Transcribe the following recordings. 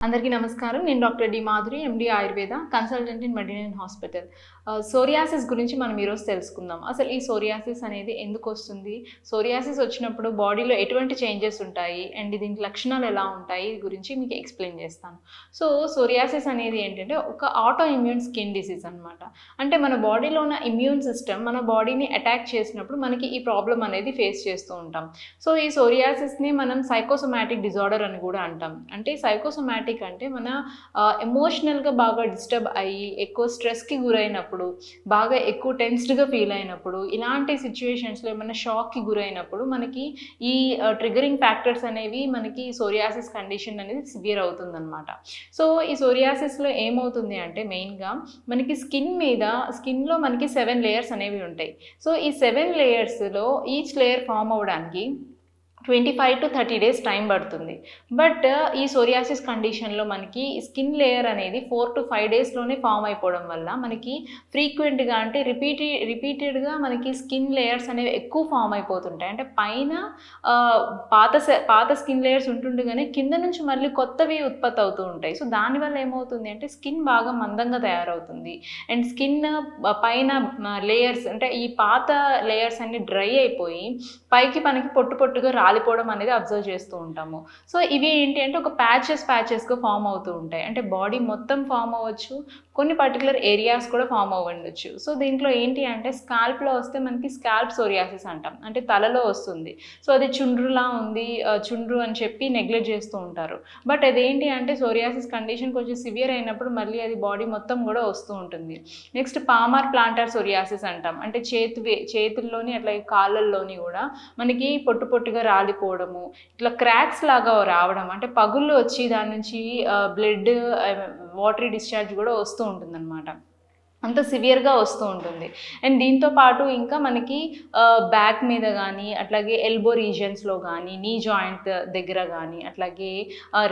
అందరికీ నమస్కారం. నేను doctor D Madhuri, MD Ayurveda, consultant in Medinine hospital. Psoriasis గురించి మనం ఈరోజు తెలుసుకుందాం. అసలు ఈ సోరియాసిస్ అనేది ఎందుకొస్తుంది? సోరియాసిస్ వచ్చినప్పుడు బాడీలో ఎటువంటి చేంజెస్ ఉంటాయి? అండ్ దీనికి లక్షణాలు ఎలా ఉంటాయి? గురించి మీకు ఎక్స్‌ప్లెయిన్ చేస్తాను. సోరియాసిస్ అనేది ఏంటంటే ఒక ఆటో ఇమ్యూన్ స్కిన్ డిసీజ్ అనమాట. అంటే మన బాడీలో ఉన్న ఇమ్యూన్ సిస్టమ్ మన బాడీని అటాక్ చేసినప్పుడు మనకి ఈ ప్రాబ్లమ్ అనేది ఫేస్ చేస్తూ ఉంటాం. ఈ సోరియాసిస్‌ని మనం సైకోసోమాటిక్ డిజార్డర్ అని కూడా అంటాం. అంటే సైకోసోమాటిక్ అంటే మన ఎమోషనల్‌గా బాగా డిస్టర్బ్ అయ్యి, ఎక్కువ స్ట్రెస్‌కి గురైనప్పుడు, బాగా ఎక్కువ టెన్స్డ్‌గా ఫీల్ అయినప్పుడు, ఇలాంటి సిట్యుయేషన్స్‌లో ఏమన్నా షాక్‌కి గురైనప్పుడు మనకి ఈ ట్రిగ్గరింగ్ ఫ్యాక్టర్స్ అనేవి మనకి సోరియాసిస్ కండిషన్ అనేది సివియర్ అవుతుందనమాట. ఈ సోరియాసిస్‌లో ఏమవుతుంది అంటే మెయిన్‌గా మనకి స్కిన్‌లో మనకి 7 లేయర్స్ అనేవి ఉంటాయి. ఈ 7 లేయర్స్‌లో ఈచ్ లేయర్ ఫార్మ్ అవ్వడానికి 25-30 డేస్ టైం పడుతుంది. బట్ ఈ సోరియాసిస్ కండిషన్‌లో మనకి స్కిన్ లేయర్ అనేది 4-5 డేస్‌లోనే ఫార్మ్ అయిపోవడం వల్ల మనకి ఫ్రీక్వెంట్‌గా అంటే రిపీటెడ్‌గా మనకి స్కిన్ లేయర్స్ అనేవి ఎక్కువ ఫార్మ్ అయిపోతుంటాయి. అంటే పైన పాత స్కిన్ లేయర్స్ ఉంటుండగానే కింద నుంచి మళ్ళీ కొత్తవి ఉత్పత్తి అవుతూ ఉంటాయి. దానివల్ల ఏమవుతుంది అంటే స్కిన్ బాగా మందంగా తయారవుతుంది. అండ్ స్కిన్ పైన లేయర్స్ అంటే ఈ పాత లేయర్స్ అన్నీ డ్రై అయిపోయి పైకి మనకి పొట్టుగా రాలిపోవడం అనేది అబ్జర్వ్ చేస్తూ ఉంటాము. ఇవి ఏంటి అంటే ఒక ప్యాచెస్‌గా ఫార్మ్ అవుతూ ఉంటాయి. అంటే బాడీ మొత్తం ఫార్మ్ అవ్వచ్చు. కొన్ని పర్టిక్యులర్ ఏరియాస్ కూడా ఫార్మ్ అవ్వుండొచ్చు. దీంట్లో ఏంటి అంటే స్కాల్ప్‌లో వస్తే మనకి స్కాల్ప్ సోరియాసిస్ అంటాం. అంటే తలలో వస్తుంది. అది చుండ్రులా ఉంది. చుండ్రు అని చెప్పి నెగ్లెక్ట్ చేస్తూ ఉంటారు. బట్ అదేంటి అంటే సోరియాసిస్ కండిషన్ కొంచెం సివియర్ అయినప్పుడు మళ్ళీ అది బాడీ మొత్తం కూడా వస్తూ ఉంటుంది. నెక్స్ట్ పామార్ ప్లాంటార్ సోరియాసిస్ అంటాం. అంటే చేతుల్లోని అట్లాగే కాళ్ళల్లోని కూడా మనకి పొట్టుగా రాలిపోవడము, ఇట్లా క్రాక్స్ లాగా రావడం అంటే పగుళ్ళు వచ్చి దాని నుంచి బ్లడ్ వాటరీ డిశ్చార్జ్ కూడా వస్తూ ఉంటుందన్నమాట. అంత సివియర్‌గా వస్తూ ఉంటుంది. అండ్ దీంతో పాటు ఇంకా మనకి బ్యాక్ మీద గానీ, అట్లాగే ఎల్బో రీజియన్స్‌లో గానీ, నీ జాయింట్ దగ్గర గానీ, అట్లాగే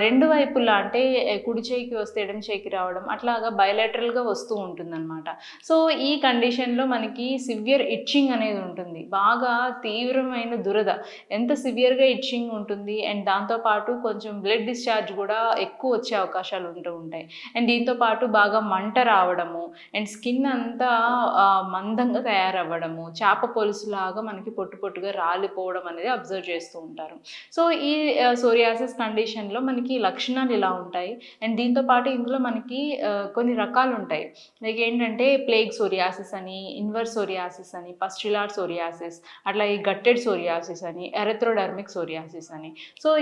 2 వైపులా అంటే కుడి చేయికి వస్తే ఎడమ చేయికి రావడం అట్లాగా బైలేటరల్‌గా వస్తూ ఉంటుందనమాట. ఈ కండిషన్‌లో మనకి సివియర్ ఇట్చింగ్ అనేది ఉంటుంది. బాగా తీవ్రమైన దురద. ఎంత సివియర్‌గా ఇట్చింగ్ ఉంటుంది అండ్ దాంతో పాటు కొంచెం బ్లడ్ డిశ్చార్జ్ గూడా ఎక్కువ వచ్చే అవకాశాలు ఉంటూ ఉంటాయి. అండ్ దీంతో పాటు బాగా మంట రావడము అండ్ స్కిన్ అంతా మందంగా తయారవ్వడము, చేప పొలుసులాగా మనకి పొట్టుగా రాలిపోవడం అనేది అబ్జర్వ్ చేస్తూ ఉంటారు. ఈ సోరియాసిస్ కండిషన్‌లో మనకి లక్షణాలు ఇలా ఉంటాయి. అండ్ దీంతో పాటు ఇందులో మనకి కొన్ని రకాలుంటాయి. లైక్ ఏంటంటే ప్లేగ్ సోరియాసిస్ అని, ఇన్వర్స్ సోరియాసిస్ అని, పస్ట్యులార్ సోరియాసిస్, అట్లాగే గట్టెడ్ సోరియాసిస్ అని, ఎరిథ్రోడర్మిక్ సోరియాసిస్ అని.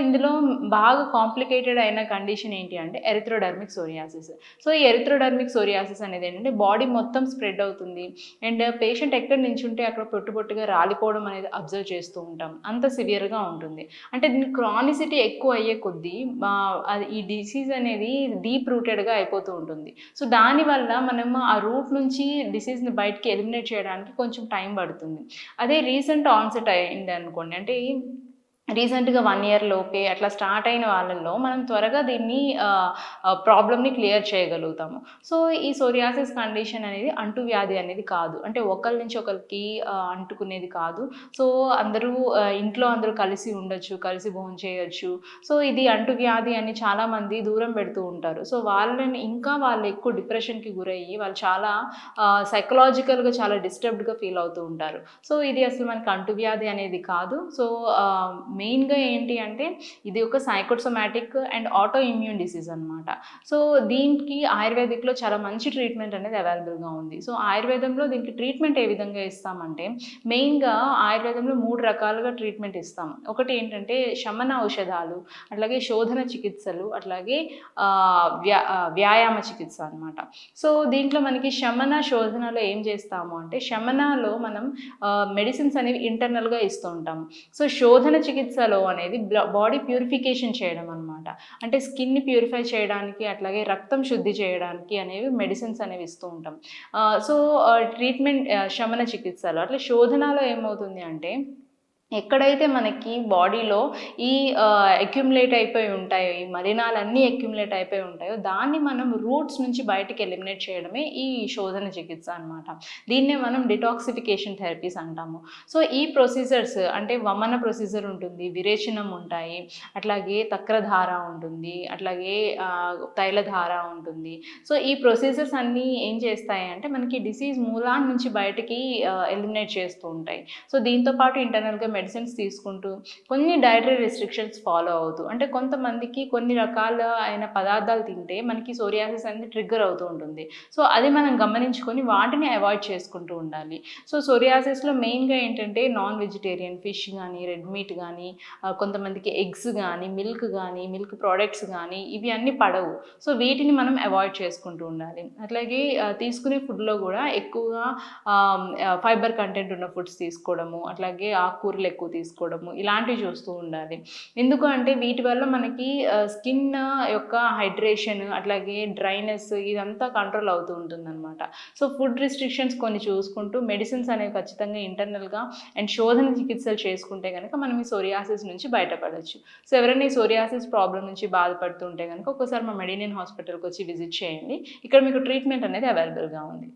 ఇందులో బాగా కాంప్లికేటెడ్ అయిన కండిషన్ ఏంటి అంటే ఎరిథ్రోడర్మిక్ సోరియాసిస్. ఈ ఎరిథ్రోడర్మిక్ సోరియాసిస్ అనేది ఏంటంటే బాడీ మొత్తం స్ప్రెడ్ అవుతుంది. అండ్ పేషెంట్ ఎక్కడ నించుంటే అక్కడ పొట్టుగా రాలిపోవడం అనేది అబ్జర్వ్ చేస్తూ ఉంటాం. అంత సివియర్‌గా ఉంటుంది. అంటే దీని క్రానిసిటీ ఎక్కువ అయ్యే కొద్దీ ఈ డిసీజ్ అనేది డీప్ రూటెడ్‌గా అయిపోతూ ఉంటుంది. దానివల్ల మనం ఆ రూట్ నుంచి డిసీజ్‌ని బయటికి ఎలిమినేట్ చేయడానికి కొంచెం టైం పడుతుంది. అదే రీసెంట్ ఆన్సెట్ అయిందనుకోండి అంటే రీసెంట్‌గా 1 ఇయర్ లోపే అట్లా స్టార్ట్ అయిన వాళ్ళల్లో మనం త్వరగా దీన్ని ప్రాబ్లమ్‌ని క్లియర్ చేయగలుగుతాము. ఈ సోరియాసిస్ కండిషన్ అనేది అంటువ్యాధి అనేది కాదు. అంటే ఒకళ్ళ నుంచి ఒకళ్ళకి అంటుకునేది కాదు. అందరూ ఇంట్లో అందరూ కలిసి ఉండొచ్చు, కలిసి భోంచేయొచ్చు. ఇది అంటువ్యాధి అని చాలామంది దూరం పెడుతూ ఉంటారు. వాళ్ళు ఎక్కువ డిప్రెషన్‌కి గురయ్యి వాళ్ళు చాలా సైకలాజికల్‌గా చాలా డిస్టర్బ్డ్‌గా ఫీల్ అవుతూ ఉంటారు. ఇది అసలు మనకి అంటువ్యాధి అనేది కాదు. మెయిన్‌గా ఏంటి అంటే ఇది ఒక psychosomatic and auto immune disease అనమాట. దీనికి ఆయుర్వేదిక్‌లో చాలా మంచి ట్రీట్మెంట్ అనేది అవైలబుల్‌గా ఉంది. ఆయుర్వేదంలో దీనికి ట్రీట్మెంట్ ఏ విధంగా ఇస్తామంటే మెయిన్‌గా ఆయుర్వేదంలో 3 రకాలుగా ట్రీట్మెంట్ ఇస్తాం. ఒకటి ఏంటంటే శమన ఔషధాలు, అట్లాగే శోధన చికిత్సలు, అట్లాగే వ్యాయామ చికిత్స అనమాట. దీంట్లో మనకి శమన, శోధనలో ఏం చేస్తాము అంటే శమనలో మనం మెడిసిన్స్ అనేవి ఇంటర్నల్‌గా ఇస్తూ ఉంటాము. శోధన చికిత్సలో అనేది బాడీ ప్యూరిఫికేషన్ చేయడం అనమాట. అంటే స్కిన్‌ని ప్యూరిఫై చేయడానికి, అట్లాగే రక్తం శుద్ధి చేయడానికి అనేవి మెడిసిన్స్ అనేవి ఇస్తూ ఉంటాం. ట్రీట్మెంట్ శమన చికిత్సలో. అట్లా శోధనలో ఏమవుతుంది అంటే ఎక్కడైతే మనకి బాడీలో ఈ అక్యుములేట్ అయిపోయి ఉంటాయో, ఈ మలినాలన్నీ అక్యుములేట్ అయిపోయి ఉంటాయో, దాన్ని మనం రూట్స్ నుంచి బయటికి ఎలిమినేట్ చేయడమే ఈ శోధన చికిత్స అనమాట. దీన్నే మనం డిటాక్సిఫికేషన్ థెరపీస్ అంటాము. సో, ఈ ప్రొసీజర్స్ అంటే వమన ప్రొసీజర్ ఉంటుంది, విరేచనం ఉంటాయి, అట్లాగే తక్రధార ఉంటుంది, అట్లాగే తైలధార ఉంటుంది. సో, ఈ ప్రొసీజర్స్ అన్నీ ఏం చేస్తాయి అంటే మనకి డిసీజ్ మూలాన్ని నుంచి బయటికి ఎలిమినేట్ చేస్తూ ఉంటాయి. సో, దీంతో పాటు ఇంటర్నల్‌గా మెడిసిన్స్ తీసుకుంటూ, కొన్ని డైటరీ రెస్ట్రిక్షన్స్ ఫాలో అవుతూ, అంటే కొంతమందికి కొన్ని రకాల అయిన పదార్థాలు తింటే మనకి సోరియాసిస్ అనేది ట్రిగ్గర్ అవుతూ ఉంటుంది. సో, అది మనం గమనించుకొని వాటిని అవాయిడ్ చేసుకుంటూ ఉండాలి. సో, సోరియాసిస్‌లో మెయిన్‌గా ఏంటంటే నాన్ వెజిటేరియన్ ఫిష్ గానీ, రెడ్ మీట్ గానీ, కొంతమందికి ఎగ్స్ గానీ, మిల్క్ ప్రొడక్ట్స్ గానీ ఇవి అన్నీ పడవు. సో, వీటిని మనం అవాయిడ్ చేసుకుంటూ ఉండాలి. అట్లాగే తీసుకునే ఫుడ్‌లో గూడా ఎక్కువగా ఫైబర్ కంటెంట్ ఉన్న ఫుడ్స్ తీసుకోవడము, అట్లాగే ఆకుకూరలు ఎక్కువ తీసుకోవడము, ఇలాంటివి చూస్తూ ఉండాలి. ఎందుకు అంటే వీటి వల్ల మనకి స్కిన్ యొక్క హైడ్రేషన్, అట్లాగే డ్రైనెస్ ఇదంతా కంట్రోల్ అవుతూ ఉంటుందన్నమాట. సో, ఫుడ్ రిస్ట్రిక్షన్స్ కొన్ని చూసుకుంటూ మెడిసిన్స్ అనేవి ఖచ్చితంగా ఇంటర్నల్‌గా అండ్ శోధన చికిత్సలు చేసుకుంటే గనక మనం ఈ సోరియాసిస్ నుంచి బయటపడొచ్చు. సో, ఎవరైనా ఈ సోరియాసిస్ ప్రాబ్లమ్ నుంచి బాధపడుతుంటే గనక ఒక్కసారి మా మెడినియన్ హాస్పిటల్‌కి వచ్చి విజిట్ చేయండి. ఇక్కడ మీకు ట్రీట్మెంట్ అనేది అవైలబుల్‌గా ఉంది.